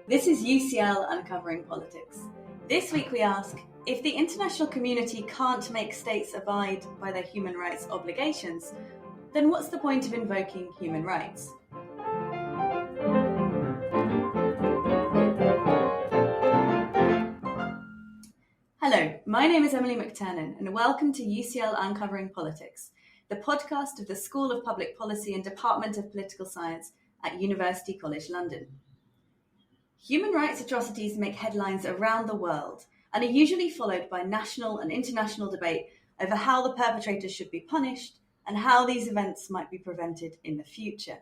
This is UCL Uncovering Politics. This week we ask, if the international community can't make states abide by their human rights obligations, then what's the point of invoking human rights? Hello, my name is Emily McTernan and welcome to UCL Uncovering Politics, the podcast of the School of Public Policy and Department of Political Science at University College London. Human rights atrocities make headlines around the world and are usually followed by national and international debate over how the perpetrators should be punished and how these events might be prevented in the future.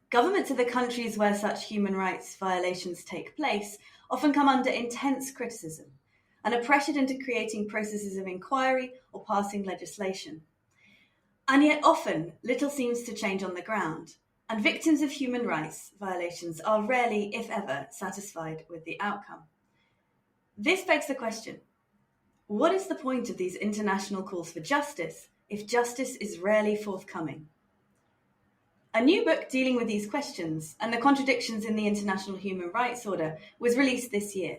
Governments of the countries where such human rights violations take place often come under intense criticism and are pressured into creating processes of inquiry or passing legislation. And yet often little seems to change on the ground, and victims of human rights violations are rarely, if ever, satisfied with the outcome. This begs the question, what is the point of these international calls for justice if justice is rarely forthcoming? A new book dealing with these questions and the contradictions in the international human rights order was released this year.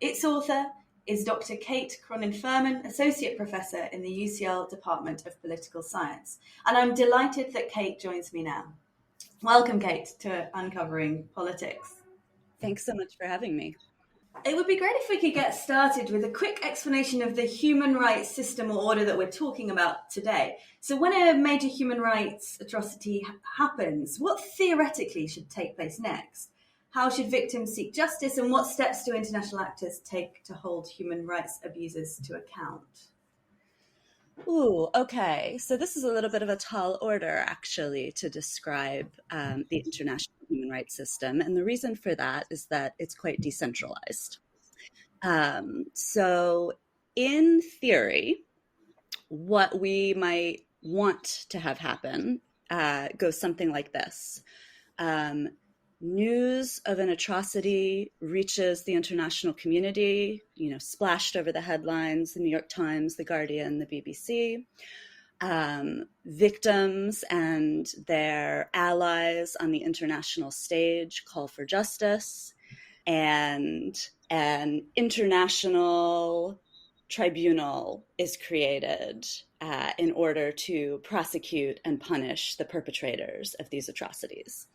Its author is Dr. Kate Cronin-Furman, Associate Professor in the UCL Department of Political Science. And I'm delighted that Kate joins me now. Welcome, Kate, to Uncovering Politics. Thanks so much for having me. It would be great if we could get started with a quick explanation of the human rights system or order that we're talking about today. So when a major human rights atrocity happens, what theoretically should take place next? How should victims seek justice, and what steps do international actors take to hold human rights abusers to account? Ooh, okay. So this is a little bit of a tall order, actually, to describe the international human rights system. And the reason for that is that it's quite decentralized. So in theory, what we might want to have happen goes something like this. News of an atrocity reaches the international community, splashed over the headlines, the New York Times, the Guardian, the BBC. Victims and their allies on the international stage call for justice, and an international tribunal is created in order to prosecute and punish the perpetrators of these atrocities.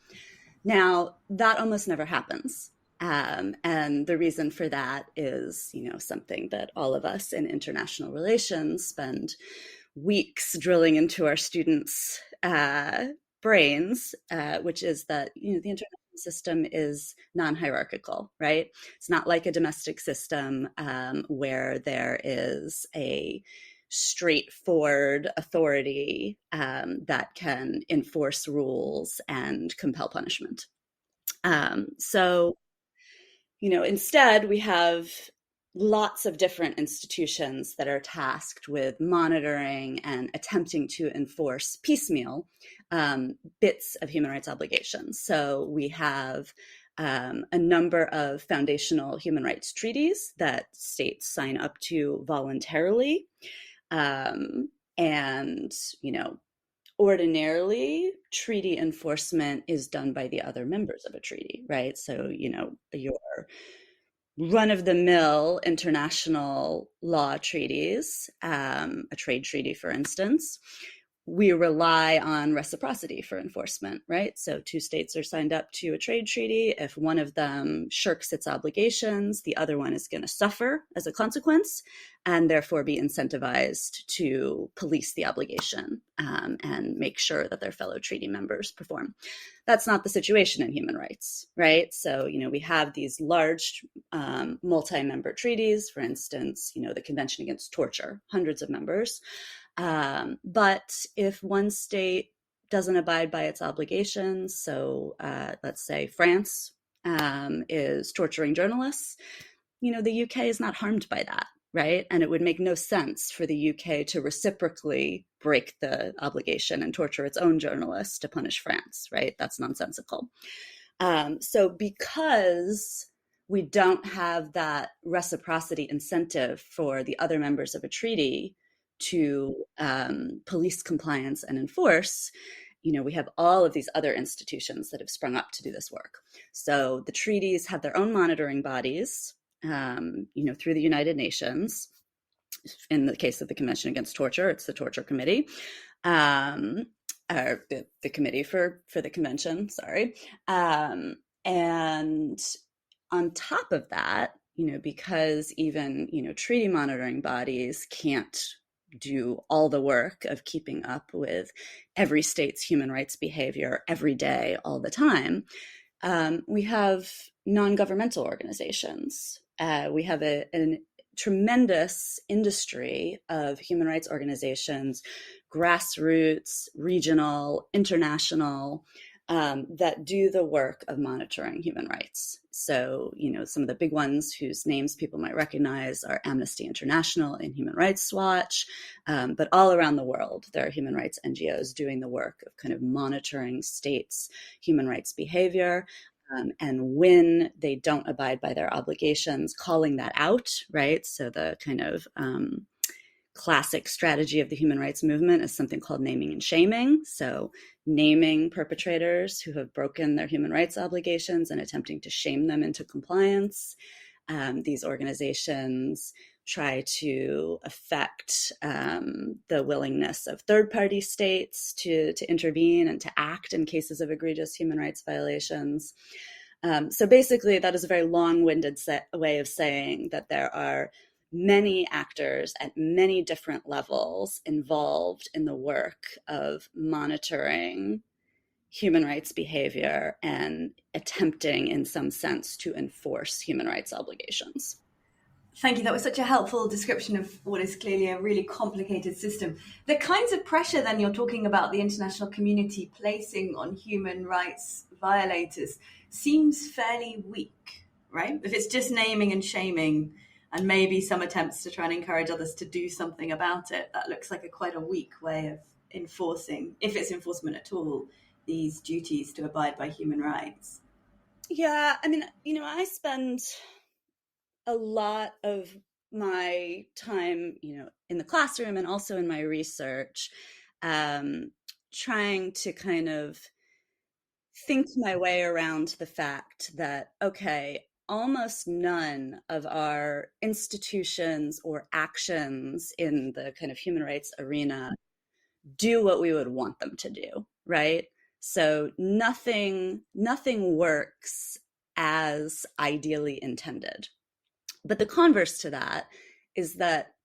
Now, that almost never happens. And the reason for that is, something that all of us in international relations spend weeks drilling into our students' brains, which is that, the international system is non-hierarchical, right? It's not like a domestic system where there is a straightforward authority that can enforce rules and compel punishment. Instead, we have lots of different institutions that are tasked with monitoring and attempting to enforce piecemeal bits of human rights obligations. So we have a number of foundational human rights treaties that states sign up to voluntarily. Ordinarily, treaty enforcement is done by the other members of a treaty, right? So, your run-of-the-mill international law treaties, a trade treaty, for instance, we rely on reciprocity for enforcement, right? So two states are signed up to a trade treaty. If one of them shirks its obligations, the other one is going to suffer as a consequence and therefore be incentivized to police the obligation and make sure that their fellow treaty members perform. That's not the situation in human rights, right? So, we have these large multi-member treaties, for instance, the Convention Against Torture, hundreds of members. But if one state doesn't abide by its obligations, so let's say France is torturing journalists, the UK is not harmed by that, right? And it would make no sense for the UK to reciprocally break the obligation and torture its own journalists to punish France, right? That's nonsensical. So because we don't have that reciprocity incentive for the other members of a treaty to police compliance and enforce, we have all of these other institutions that have sprung up to do this work. So the treaties have their own monitoring bodies, through the United Nations. In the case of the Convention Against Torture, it's the Torture Committee, or the Committee for the Convention, sorry. And on top of that, because even, treaty monitoring bodies can't do all the work of keeping up with every state's human rights behavior every day, all the time, we have non-governmental organizations. We have a tremendous industry of human rights organizations, grassroots, regional, international, that do the work of monitoring human rights. So, some of the big ones whose names people might recognize are Amnesty International and Human Rights Watch, but all around the world, there are human rights NGOs doing the work of kind of monitoring states' human rights behavior. And when they don't abide by their obligations, calling that out, right? So the kind of classic strategy of the human rights movement is something called naming and shaming. So naming perpetrators who have broken their human rights obligations and attempting to shame them into compliance. These organizations try to affect the willingness of third-party states to intervene and to act in cases of egregious human rights violations. So basically, that is a very long-winded way of saying that there are many actors at many different levels involved in the work of monitoring human rights behavior and attempting, in some sense, to enforce human rights obligations. Thank you. That was such a helpful description of what is clearly a really complicated system. The kinds of pressure then you're talking about the international community placing on human rights violators seems fairly weak, right? If it's just naming and shaming and maybe some attempts to try and encourage others to do something about it, that looks like quite a weak way of enforcing, if it's enforcement at all, these duties to abide by human rights. Yeah, I mean, I spend a lot of my time, in the classroom and also in my research, trying to kind of think my way around the fact that, okay, almost none of our institutions or actions in the kind of human rights arena do what we would want them to do, right? So nothing works as ideally intended. But the converse to that is that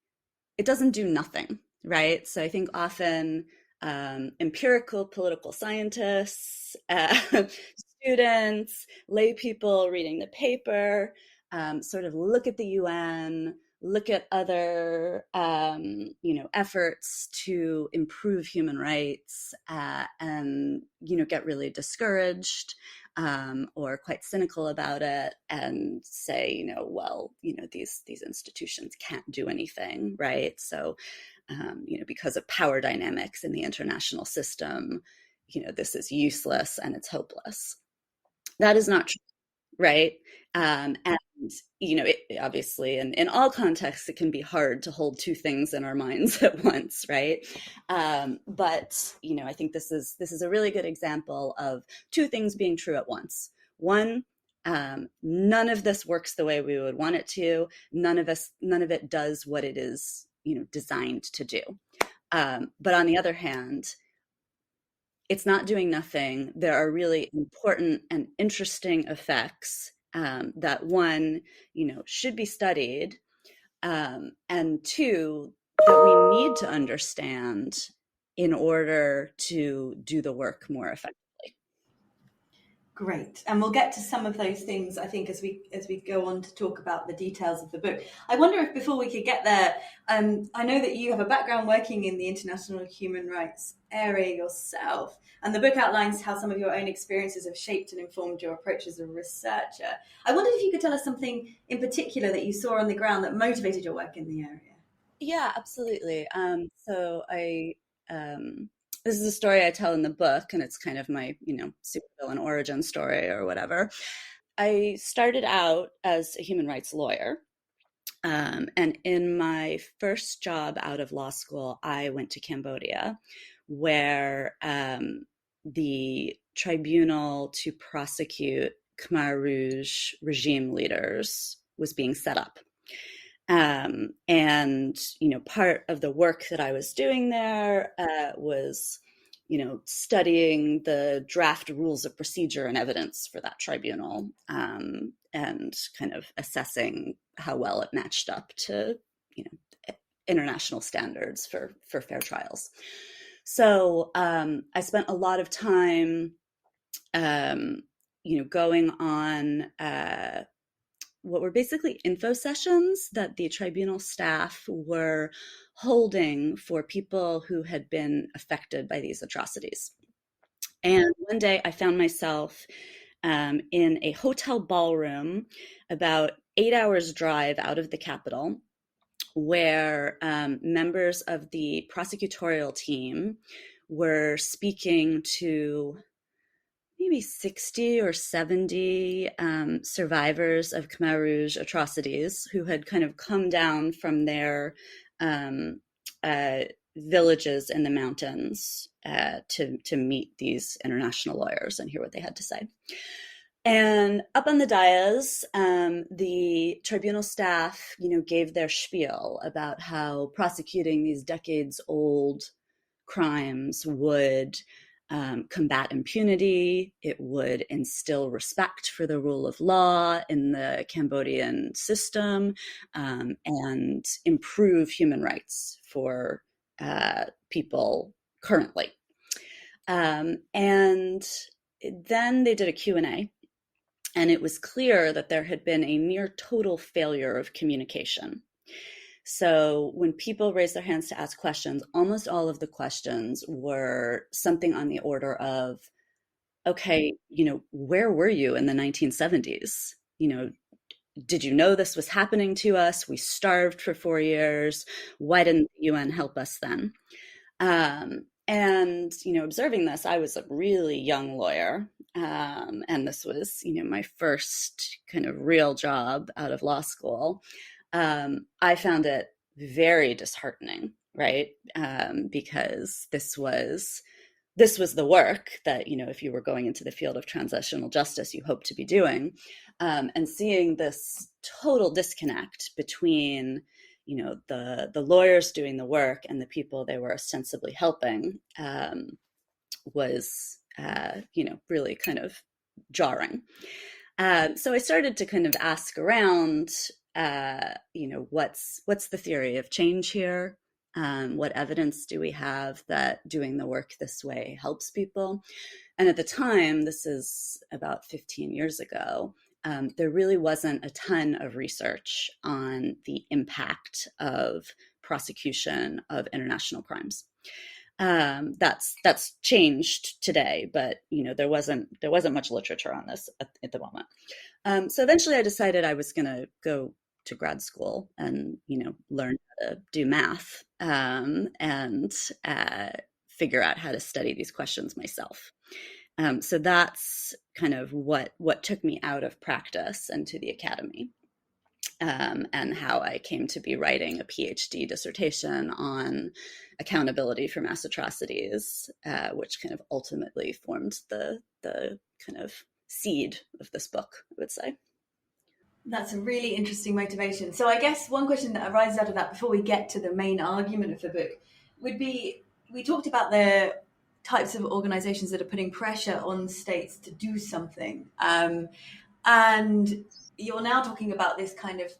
it doesn't do nothing, right? So I think often empirical political scientists, students, lay people reading the paper, sort of look at the UN, look at other, efforts to improve human rights, and, get really discouraged, or quite cynical about it, and say, these institutions can't do anything, right? So, because of power dynamics in the international system, this is useless and it's hopeless. That is not true, right? And obviously, in all contexts, it can be hard to hold two things in our minds at once, right? But I think this is a really good example of two things being true at once. One, none of this works the way we would want it to. None of it does what it is, designed to do. But on the other hand, it's not doing nothing. There are really important and interesting effects that, one, should be studied, and two, that we need to understand in order to do the work more effectively. Great. And we'll get to some of those things, I think, as we go on to talk about the details of the book. I wonder if before we could get there, I know that you have a background working in the international human rights area yourself, and the book outlines how some of your own experiences have shaped and informed your approach as a researcher. I wondered if you could tell us something in particular that you saw on the ground that motivated your work in the area. Yeah, absolutely. So this is a story I tell in the book, and it's kind of my, supervillain origin story or whatever. I started out as a human rights lawyer. And in my first job out of law school, I went to Cambodia, where the tribunal to prosecute Khmer Rouge regime leaders was being set up. And, part of the work that I was doing there was, studying the draft rules of procedure and evidence for that tribunal, and kind of assessing how well it matched up to, international standards for fair trials. So I spent a lot of time, going on what were basically info sessions that the tribunal staff were holding for people who had been affected by these atrocities. And one day I found myself in a hotel ballroom about 8 hours drive out of the capital, where members of the prosecutorial team were speaking to maybe 60 or 70 survivors of Khmer Rouge atrocities who had kind of come down from their villages in the mountains to meet these international lawyers and hear what they had to say. And up on the dais, the tribunal staff, gave their spiel about how prosecuting these decades-old crimes would combat impunity. It would instill respect for the rule of law in the Cambodian system, and improve human rights for people currently. And then they did a Q&A. And it was clear that there had been a near total failure of communication. So when people raised their hands to ask questions, almost all of the questions were something on the order of, okay, where were you in the 1970s? Did you know this was happening to us? We starved for 4 years. Why didn't the UN help us then? And, observing this, I was a really young lawyer. And this was, my first kind of real job out of law school. I found it very disheartening, right? Because this was the work that, if you were going into the field of transitional justice, you hope to be doing. And seeing this total disconnect between the lawyers doing the work and the people they were ostensibly helping was really kind of jarring. So I started to kind of ask around, what's the theory of change here? What evidence do we have that doing the work this way helps people? And at the time, this is about 15 years ago, there really wasn't a ton of research on the impact of prosecution of international crimes. That's changed today, but there wasn't much literature on this at the moment. So eventually, I decided I was going to go to grad school and learn how to do math, and figure out how to study these questions myself. So that's kind of what took me out of practice and to the academy, and how I came to be writing a PhD dissertation on accountability for mass atrocities, which kind of ultimately formed the kind of seed of this book, I would say. That's a really interesting motivation. So I guess one question that arises out of that before we get to the main argument of the book would be, we talked about the types of organizations that are putting pressure on states to do something. And you're now talking about this kind of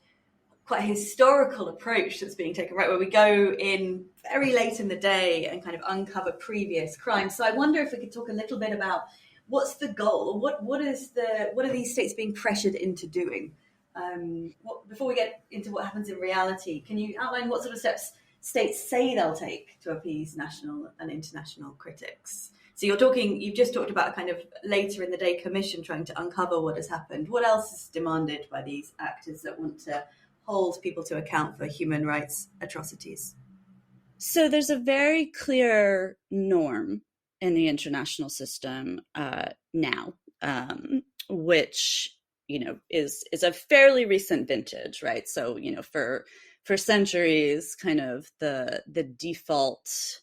quite historical approach that's being taken, right, where we go in very late in the day and kind of uncover previous crimes. So I wonder if we could talk a little bit about what's the goal, what are these states being pressured into doing? Before we get into what happens in reality, can you outline what sort of steps states say they'll take to appease national and international critics? So you've just talked about a kind of later in the day commission trying to uncover what has happened. What else is demanded by these actors that want to hold people to account for human rights atrocities? So there's a very clear norm in the international system now, which is a fairly recent vintage, right? So for centuries, kind of the default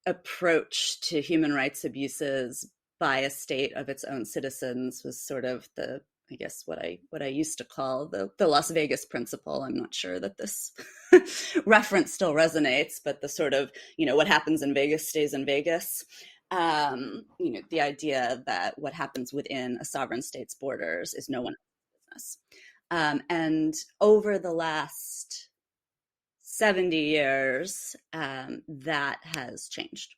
approach to human rights abuses by a state of its own citizens was sort of the, I guess, what I used to call the Las Vegas principle. I'm not sure that this reference still resonates, but the sort of, what happens in Vegas stays in Vegas. The idea that what happens within a sovereign state's borders is no one's business. And over the last 70 years, that has changed.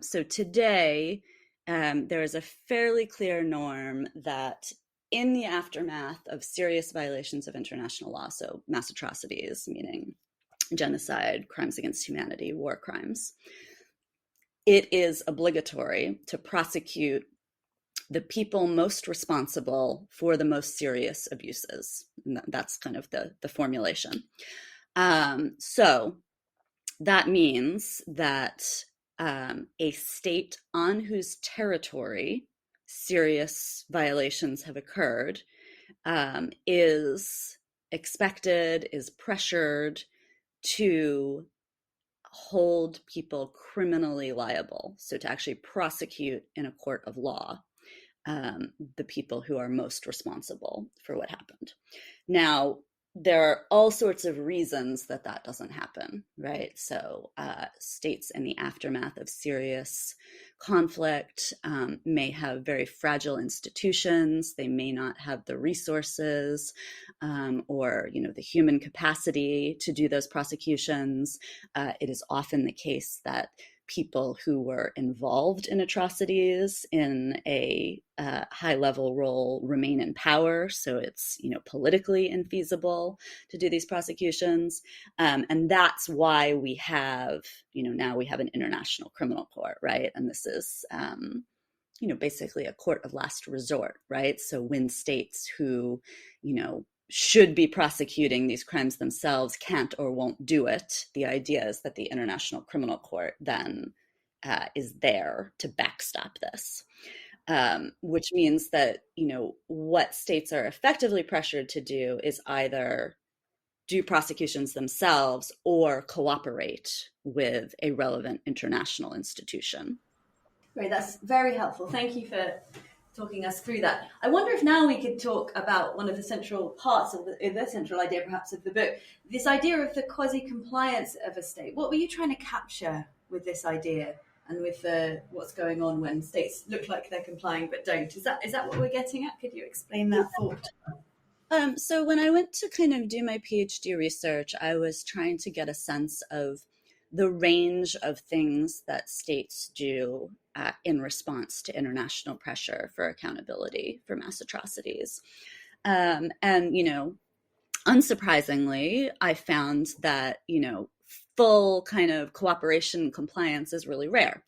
So today, there is a fairly clear norm that in the aftermath of serious violations of international law, so mass atrocities, meaning genocide, crimes against humanity, war crimes, it is obligatory to prosecute the people most responsible for the most serious abuses. And that's kind of the formulation. So that means that a state on whose territory serious violations have occurred is expected, is pressured to hold people criminally liable. So to actually prosecute in a court of law the people who are most responsible for what happened. Now, there are all sorts of reasons that doesn't happen, right? So states in the aftermath of serious conflict may have very fragile institutions. They may not have the resources or, the human capacity to do those prosecutions. It is often the case that people who were involved in atrocities in a high-level role remain in power, so it's politically infeasible to do these prosecutions, and that's why we have now we have an international criminal court, right? And this is basically a court of last resort, right? So when states who should be prosecuting these crimes themselves can't or won't do it, the idea is that the International Criminal Court then is there to backstop this, which means that, what states are effectively pressured to do is either do prosecutions themselves or cooperate with a relevant international institution. Great, that's very helpful. Thank you for talking us through that. I wonder if now we could talk about one of the central parts of the central idea perhaps of the book, this idea of the quasi-compliance of a state. What were you trying to capture with this idea and with what's going on when states look like they're complying but don't? Is that what we're getting at? Could you explain that thought? So when I went to kind of do my PhD research, I was trying to get a sense of the range of things that states do in response to international pressure for accountability for mass atrocities. And, unsurprisingly, I found that, full kind of cooperation and compliance is really rare.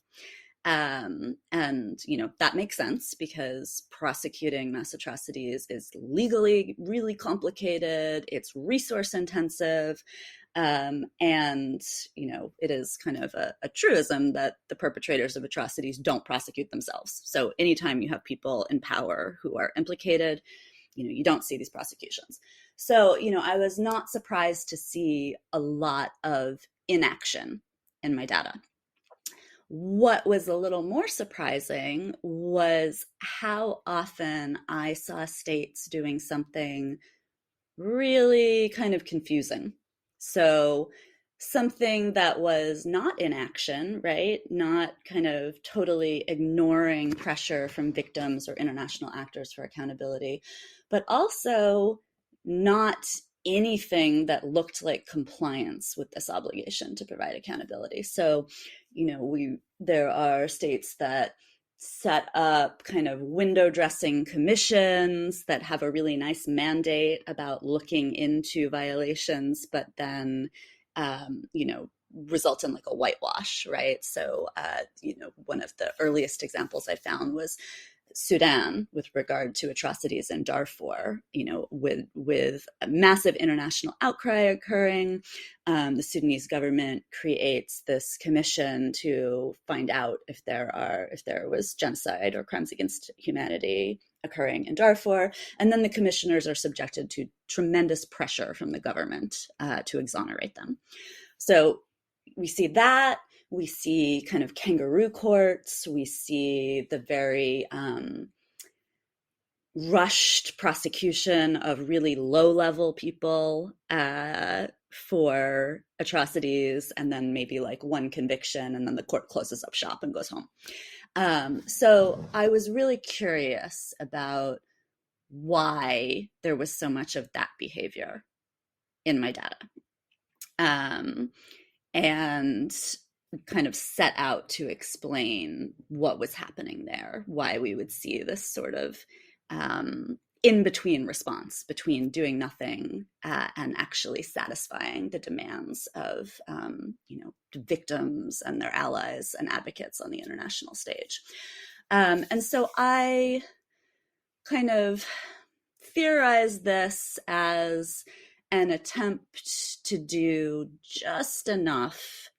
And, that makes sense because prosecuting mass atrocities is legally really complicated. It's resource intensive. And, it is kind of a truism that the perpetrators of atrocities don't prosecute themselves. So anytime you have people in power who are implicated, you don't see these prosecutions. So, I was not surprised to see a lot of inaction in my data. What was a little more surprising was how often I saw states doing something really kind of confusing. So something that was not inaction, right? Not kind of totally ignoring pressure from victims or international actors for accountability, but also not anything that looked like compliance with this obligation to provide accountability. So, there are states that set up kind of window dressing commissions that have a really nice mandate about looking into violations, but then, result in like a whitewash, right? So, one of the earliest examples I found was Sudan with regard to atrocities in Darfur, with a massive international outcry occurring. The Sudanese government creates this commission to find out if there was genocide or crimes against humanity occurring in Darfur. And then the commissioners are subjected to tremendous pressure from the government to exonerate them. So we see that. We see kind of kangaroo courts. We see the very rushed prosecution of really low-level people for atrocities, and then maybe like one conviction, and then the court closes up shop and goes home. So I was really curious about why there was so much of that behavior in my data. And kind of set out to explain what was happening there, why we would see this sort of in between response between doing nothing and actually satisfying the demands of victims and their allies and advocates on the international stage. And so I kind of theorized this as an attempt to do just enough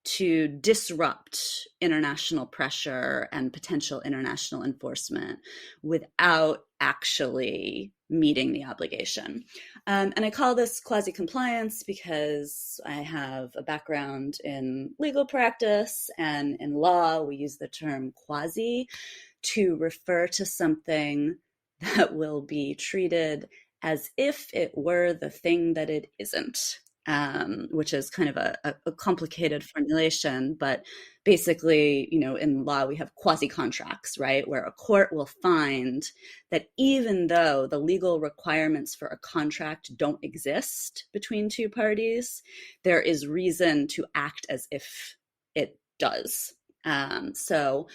to disrupt international pressure and potential international enforcement without actually meeting the obligation. And I call this quasi-compliance because I have a background in legal practice, and in law, we use the term quasi to refer to something that will be treated as if it were the thing that it isn't, which is kind of a complicated formulation. But basically, in law, we have quasi-contracts, right, where a court will find that even though the legal requirements for a contract don't exist between two parties, there is reason to act as if it does. So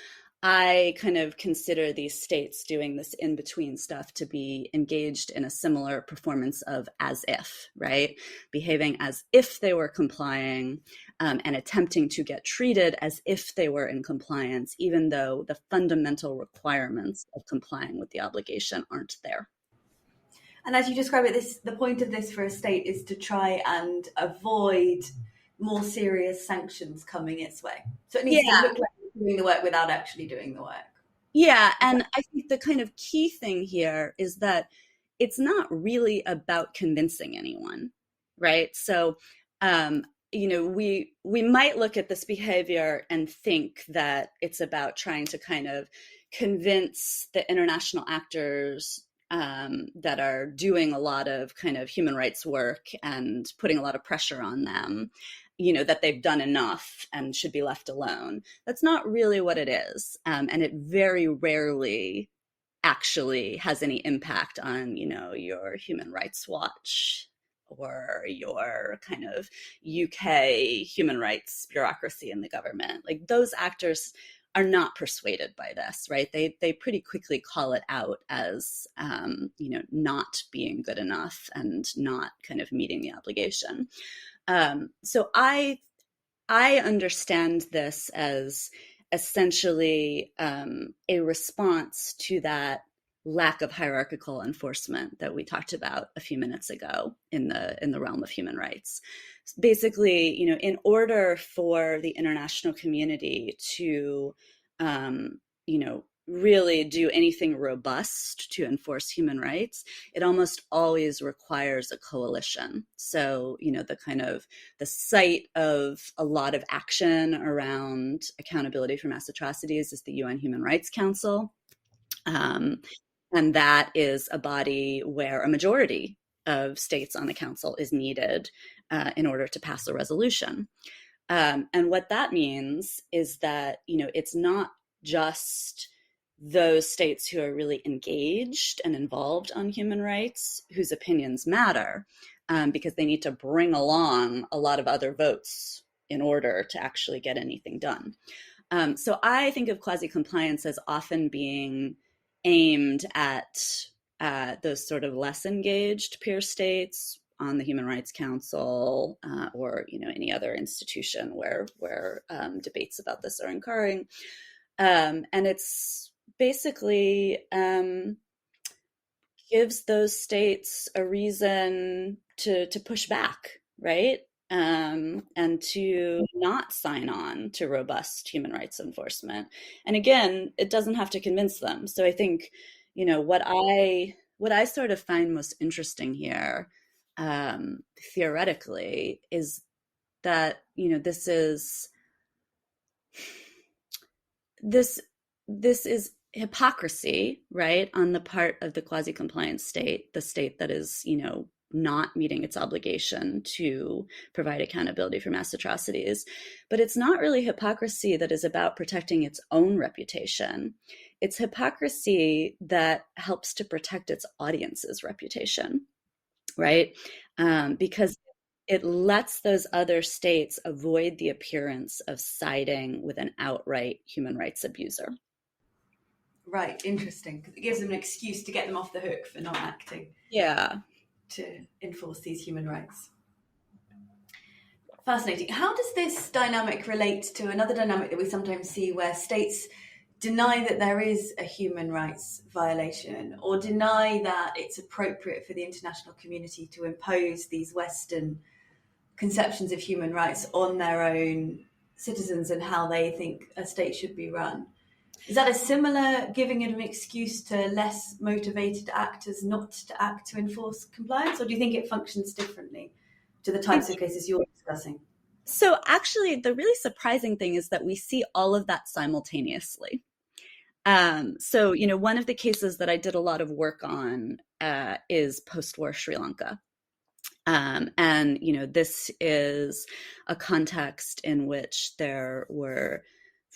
I kind of consider these states doing this in-between stuff to be engaged in a similar performance of as if, right? Behaving as if they were complying and attempting to get treated as if they were in compliance, even though the fundamental requirements of complying with the obligation aren't there. And as you describe it, the point of this for a state is to try and avoid more serious sanctions coming its way. So it needs to look like it's doing the work without actually doing the work. Yeah, and I think the kind of key thing here is that it's not really about convincing anyone, right? So, we might look at this behavior and think that it's about trying to kind of convince the international actors that are doing a lot of kind of human rights work and putting a lot of pressure on them, that they've done enough and should be left alone. That's not really what it is. And it very rarely actually has any impact on, your Human Rights Watch or your kind of UK human rights bureaucracy in the government. Like, those actors are not persuaded by this, right? They pretty quickly call it out as, not being good enough and not kind of meeting the obligation. So I understand this as essentially a response to that lack of hierarchical enforcement that we talked about a few minutes ago in the realm of human rights. Basically, in order for the international community to, really do anything robust to enforce human rights, it almost always requires a coalition. So, the site of a lot of action around accountability for mass atrocities is the UN Human Rights Council. And that is a body where a majority of states on the council is needed in order to pass a resolution. And what that means is that, it's not just those states who are really engaged and involved on human rights whose opinions matter, because they need to bring along a lot of other votes in order to actually get anything done. So I think of quasi-compliance as often being aimed at those sort of less engaged peer states on the Human Rights Council or any other institution where debates about this are occurring. And it's basically gives those states a reason to push back, right? And to not sign on to robust human rights enforcement. And again, it doesn't have to convince them. So I think, what I sort of find most interesting here, theoretically, is that, this is this this is hypocrisy, right, on the part of the quasi-compliant state, the state that is, not meeting its obligation to provide accountability for mass atrocities. But it's not really hypocrisy that is about protecting its own reputation. It's hypocrisy that helps to protect its audience's reputation, right? Because it lets those other states avoid the appearance of siding with an outright human rights abuser. Right, interesting, because it gives them an excuse to get them off the hook for not acting. Yeah. To enforce these human rights. Fascinating. How does this dynamic relate to another dynamic that we sometimes see where states deny that there is a human rights violation or deny that it's appropriate for the international community to impose these Western conceptions of human rights on their own citizens and how they think a state should be run? Is that a similar giving it an excuse to less motivated actors not to act to enforce compliance, or do you think it functions differently to the types of cases you're discussing? So actually, the really surprising thing is that we see all of that simultaneously. So, one of the cases that I did a lot of work on is post-war Sri Lanka. And, this is a context in which there were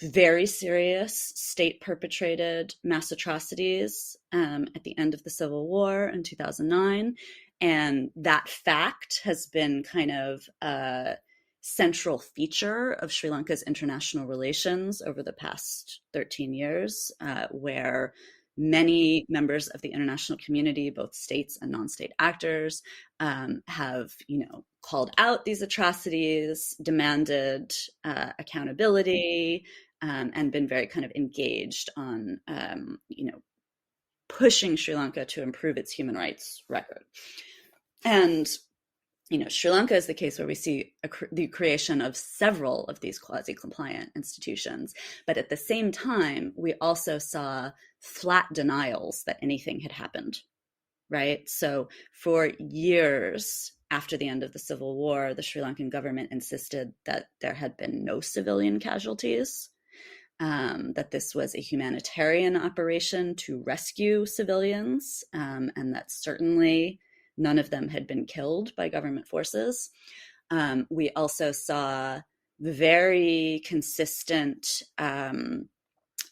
very serious state perpetrated mass atrocities at the end of the Civil War in 2009. And that fact has been kind of a central feature of Sri Lanka's international relations over the past 13 years, where many members of the international community, both states and non-state actors, have, called out these atrocities, demanded accountability, and been very kind of engaged on, pushing Sri Lanka to improve its human rights record. And Sri Lanka is the case where we see the creation of several of these quasi-compliant institutions. But at the same time, we also saw flat denials that anything had happened, right? So for years after the end of the Civil War, the Sri Lankan government insisted that there had been no civilian casualties, that this was a humanitarian operation to rescue civilians, and that certainly none of them had been killed by government forces. We also saw very consistent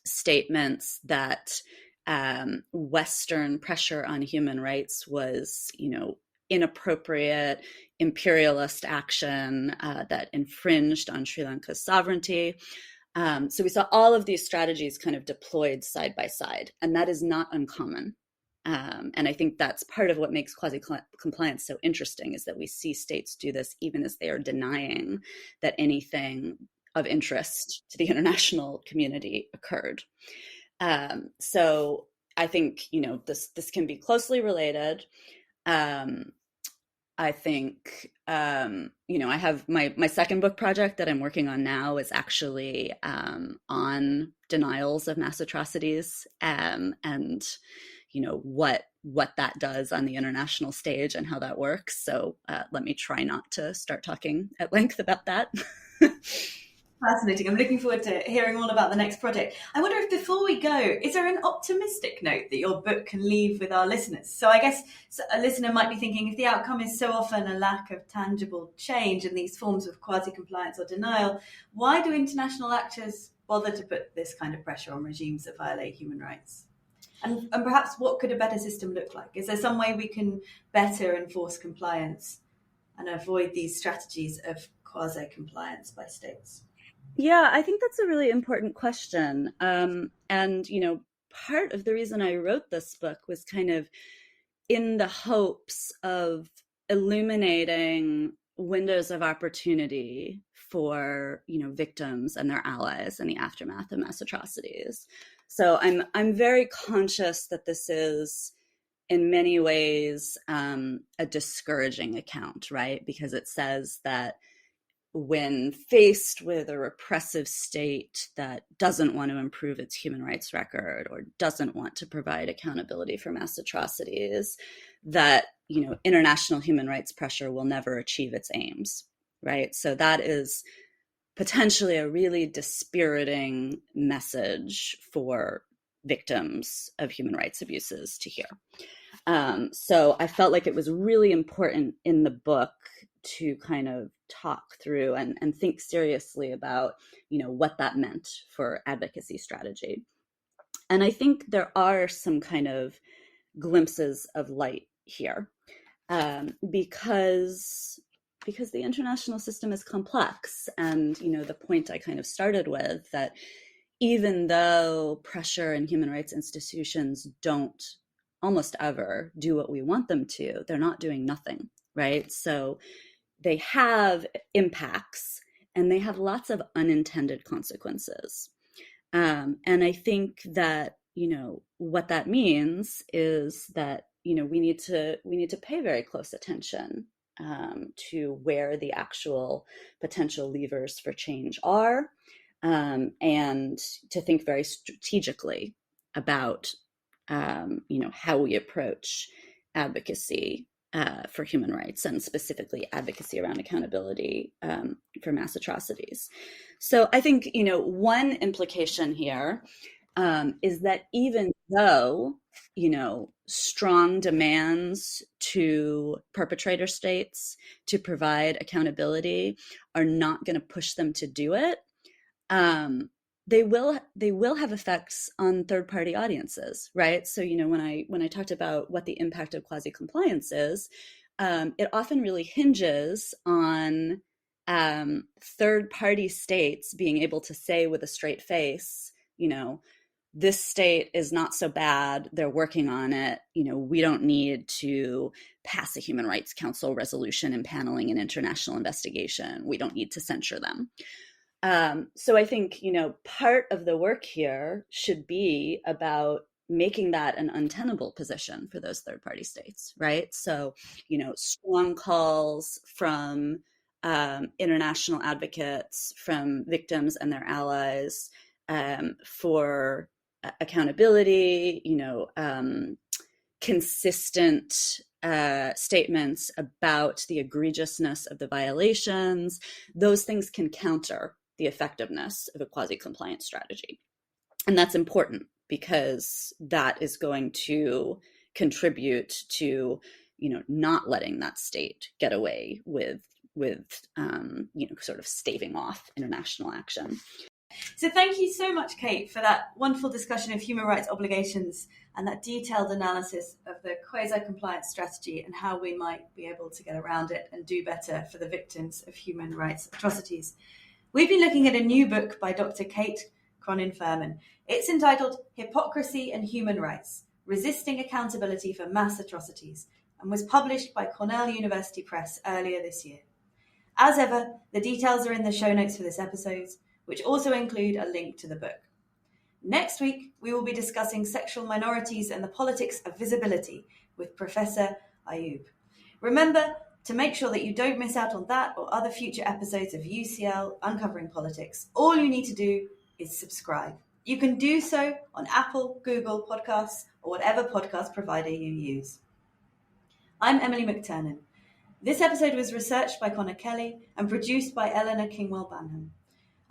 statements that Western pressure on human rights was, inappropriate imperialist action that infringed on Sri Lanka's sovereignty. So we saw all of these strategies kind of deployed side by side, and that is not uncommon. And I think that's part of what makes quasi-compliance so interesting, is that we see states do this even as they are denying that anything of interest to the international community occurred. So I think, this can be closely related. I think, I have my second book project that I'm working on now is actually on denials of mass atrocities, and what that does on the international stage and how that works. So let me try not to start talking at length about that. Fascinating. I'm looking forward to hearing all about the next project. I wonder if before we go, is there an optimistic note that your book can leave with our listeners? So I guess a listener might be thinking, if the outcome is so often a lack of tangible change in these forms of quasi-compliance or denial, why do international actors bother to put this kind of pressure on regimes that violate human rights? And perhaps what could a better system look like? Is there some way we can better enforce compliance and avoid these strategies of quasi-compliance by states? Yeah, I think that's a really important question. And, part of the reason I wrote this book was kind of in the hopes of illuminating windows of opportunity for, victims and their allies in the aftermath of mass atrocities. So I'm very conscious that this is in many ways a discouraging account, right? Because it says that when faced with a repressive state that doesn't want to improve its human rights record or doesn't want to provide accountability for mass atrocities, that, international human rights pressure will never achieve its aims, right? So that is potentially a really dispiriting message for victims of human rights abuses to hear. So I felt like it was really important in the book to kind of talk through and think seriously about, what that meant for advocacy strategy. And I think there are some kind of glimpses of light here, because the international system is complex. And, the point I kind of started with, that even though pressure and human rights institutions don't almost ever do what we want them to, they're not doing nothing, right? So they have impacts, and they have lots of unintended consequences. And I think that, what that means is that, we need to pay very close attention to where the actual potential levers for change are, and to think very strategically about, how we approach advocacy for human rights, and specifically advocacy around accountability for mass atrocities. So I think, one implication here is that even though, strong demands to perpetrator states to provide accountability are not going to push them to do it, they will have effects on third-party audiences, right? So, when I talked about what the impact of quasi-compliance is, it often really hinges on third-party states being able to say with a straight face, this state is not so bad, they're working on it, we don't need to pass a Human Rights Council resolution impaneling an international investigation, we don't need to censure them. So I think, part of the work here should be about making that an untenable position for those third-party states, right? So, strong calls from international advocates, from victims and their allies, for accountability, consistent statements about the egregiousness of the violations. Those things can counter the effectiveness of a quasi-compliant strategy. And that's important because that is going to contribute to, not letting that state get away with sort of staving off international action. So thank you so much, Kate, for that wonderful discussion of human rights obligations and that detailed analysis of the quasi-compliance strategy and how we might be able to get around it and do better for the victims of human rights atrocities. We've been looking at a new book by Dr. Kate Cronin-Furman. It's entitled Hypocrisy and Human Rights, Resisting Accountability for Mass Atrocities, and was published by Cornell University Press earlier this year. As ever, the details are in the show notes for this episode, which also include a link to the book. Next week, we will be discussing sexual minorities and the politics of visibility with Professor Ayub. Remember to make sure that you don't miss out on that or other future episodes of UCL Uncovering Politics. All you need to do is subscribe. You can do so on Apple, Google Podcasts, or whatever podcast provider you use. I'm Emily McTurnan. This episode was researched by Connor Kelly and produced by Eleanor Kingwell-Banham.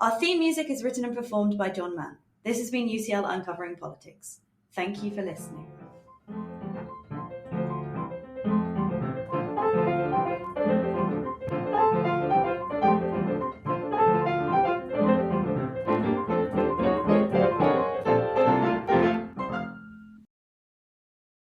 Our theme music is written and performed by John Mann. This has been UCL Uncovering Politics. Thank you for listening.